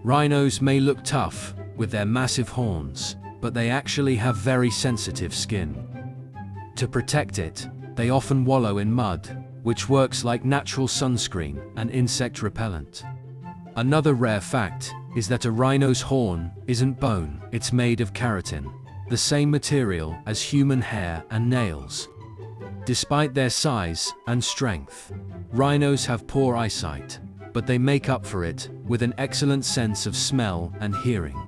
Rhinos may look tough with their massive horns, but they actually have very sensitive skin. To protect it, they often wallow in mud, which works like natural sunscreen and insect repellent. Another rare fact is that a rhino's horn isn't bone, it's made of keratin, the same material as human hair and nails. Despite their size and strength, rhinos have poor eyesight, but they make up for it with an excellent sense of smell and hearing.